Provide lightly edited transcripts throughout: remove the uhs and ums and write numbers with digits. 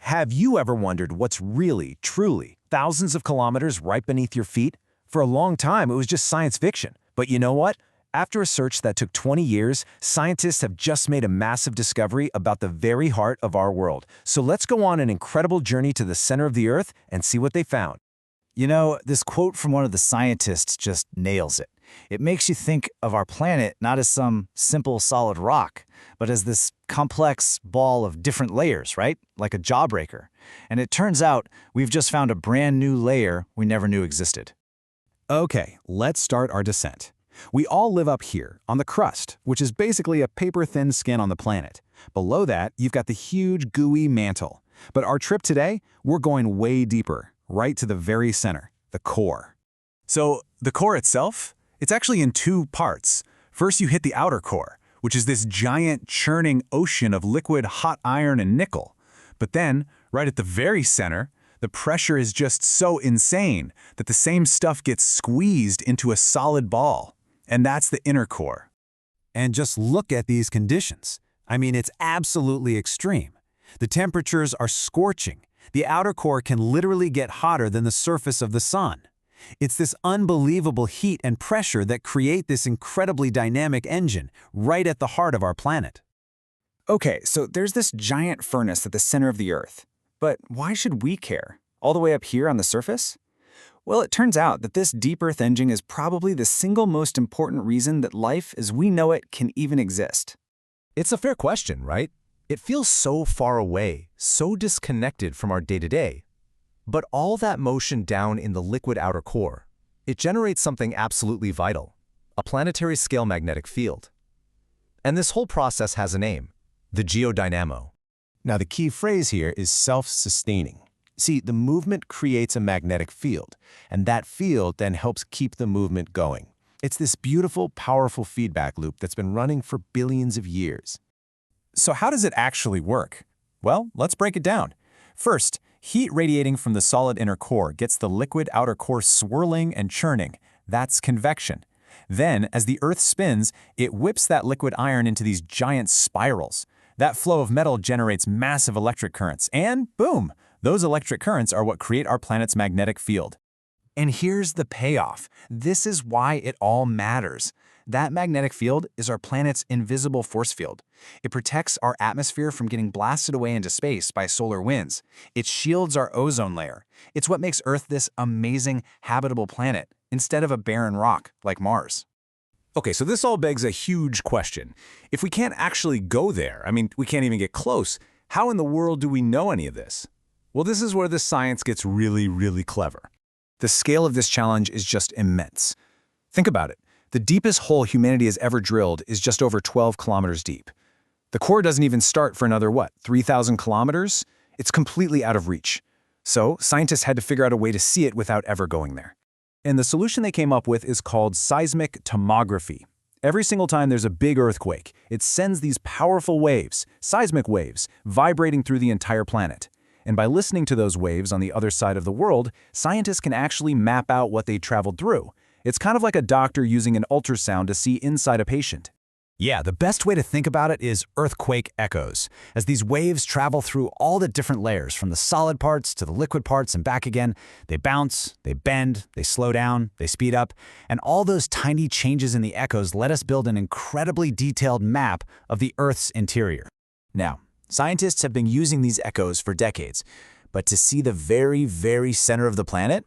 Have you ever wondered what's really, truly, thousands of kilometers right beneath your feet? For a long time, it was just science fiction. But you know what? After a search that took 20 years, scientists have just made a massive discovery about the very heart of our world. So let's go on an incredible journey to the center of the Earth and see what they found. You know, this quote from one of the scientists just nails it. It makes you think of our planet not as some simple solid rock, but as this complex ball of different layers, right? Like a jawbreaker. And it turns out we've just found a brand new layer we never knew existed. Okay, let's start our descent. We all live up here, on the crust, which is basically a paper-thin skin on the planet. Below that, you've got the huge, gooey mantle. But our trip today, we're going way deeper, right to the very center, the core. So, the core itself? It's actually in two parts. First, you hit the outer core, which is this giant, churning ocean of liquid hot iron and nickel. But then, right at the very center, the pressure is just so insane that the same stuff gets squeezed into a solid ball. And that's the inner core. And just look at these conditions. I mean, it's absolutely extreme. The temperatures are scorching. The outer core can literally get hotter than the surface of the sun. It's this unbelievable heat and pressure that create this incredibly dynamic engine right at the heart of our planet. Okay, so there's this giant furnace at the center of the Earth. But why should we care? All the way up here on the surface? Well, it turns out that this deep Earth engine is probably the single most important reason that life as we know it can even exist. It's a fair question, right? It feels so far away, so disconnected from our day-to-day. But all that motion down in the liquid outer core, it generates something absolutely vital, a planetary-scale magnetic field. And this whole process has a name, the geodynamo. Now, the key phrase here is self-sustaining. See, the movement creates a magnetic field, and that field then helps keep the movement going. It's this beautiful, powerful feedback loop that's been running for billions of years. So how does it actually work? Well, let's break it down. First, heat radiating from the solid inner core gets the liquid outer core swirling and churning. That's convection. Then, as the Earth spins, it whips that liquid iron into these giant spirals. That flow of metal generates massive electric currents, and boom! Those electric currents are what create our planet's magnetic field. And here's the payoff. This is why it all matters. That magnetic field is our planet's invisible force field. It protects our atmosphere from getting blasted away into space by solar winds. It shields our ozone layer. It's what makes Earth this amazing, habitable planet, instead of a barren rock like Mars. Okay, so this all begs a huge question. If we can't actually go there, we can't even get close, how in the world do we know any of this? Well, this is where the science gets really, really clever. The scale of this challenge is just immense. Think about it. The deepest hole humanity has ever drilled is just over 12 kilometers deep. The core doesn't even start for another, 3,000 kilometers? It's completely out of reach. So, scientists had to figure out a way to see it without ever going there. And the solution they came up with is called seismic tomography. Every single time there's a big earthquake, it sends these powerful waves, seismic waves, vibrating through the entire planet. And by listening to those waves on the other side of the world, scientists can actually map out what they traveled through. It's kind of like a doctor using an ultrasound to see inside a patient. Yeah, the best way to think about it is earthquake echoes. As these waves travel through all the different layers, from the solid parts to the liquid parts and back again, they bounce, they bend, they slow down, they speed up, and all those tiny changes in the echoes let us build an incredibly detailed map of the Earth's interior. Now, scientists have been using these echoes for decades, but to see the very, very center of the planet,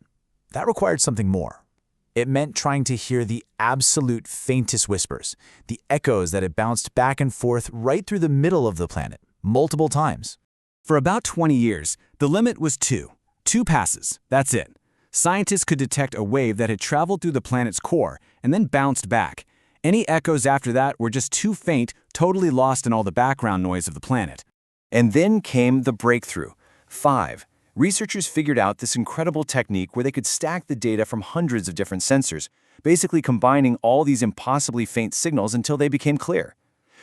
that required something more. It meant trying to hear the absolute faintest whispers, the echoes that had bounced back and forth right through the middle of the planet, multiple times. For about 20 years, the limit was two. 2 passes, that's it. Scientists could detect a wave that had traveled through the planet's core and then bounced back. Any echoes after that were just too faint, totally lost in all the background noise of the planet. And then came the breakthrough. 5. Researchers figured out this incredible technique where they could stack the data from hundreds of different sensors, basically combining all these impossibly faint signals until they became clear.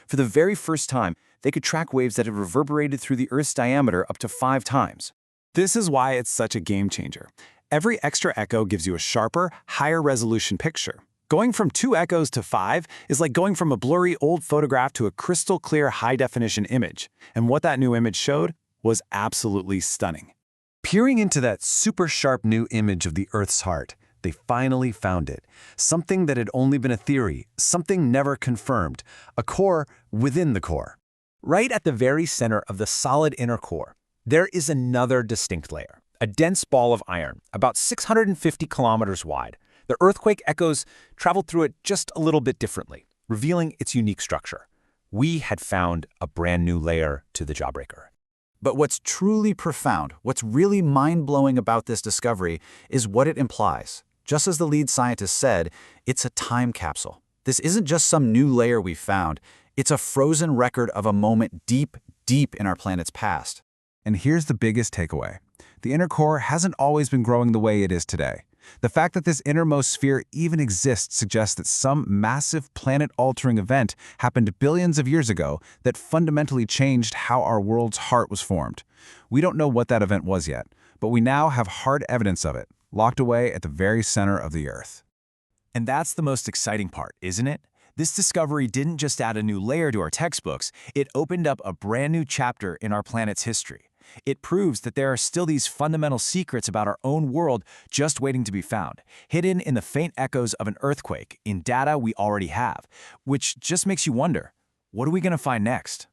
For the very first time, they could track waves that had reverberated through the Earth's diameter up to 5 times. This is why it's such a game changer. Every extra echo gives you a sharper, higher resolution picture. Going from 2 echoes to 5 is like going from a blurry old photograph to a crystal clear high-definition image. And what that new image showed? was absolutely stunning. Peering into that super sharp new image of the Earth's heart, they finally found it. Something that had only been a theory, something never confirmed, a core within the core. Right at the very center of the solid inner core, there is another distinct layer, a dense ball of iron, about 650 kilometers wide. The earthquake echoes traveled through it just a little bit differently, revealing its unique structure. We had found a brand new layer to the Jawbreaker. But what's truly profound, what's really mind-blowing about this discovery is what it implies. Just as the lead scientist said, it's a time capsule. This isn't just some new layer we found. It's a frozen record of a moment deep, deep in our planet's past. And here's the biggest takeaway. The inner core hasn't always been growing the way it is today. The fact that this innermost sphere even exists suggests that some massive planet-altering event happened billions of years ago that fundamentally changed how our world's heart was formed. We don't know what that event was yet, but we now have hard evidence of it, locked away at the very center of the Earth. And that's the most exciting part, isn't it? This discovery didn't just add a new layer to our textbooks, it opened up a brand new chapter in our planet's history. It proves that there are still these fundamental secrets about our own world just waiting to be found, hidden in the faint echoes of an earthquake, in data we already have, which just makes you wonder, what are we going to find next?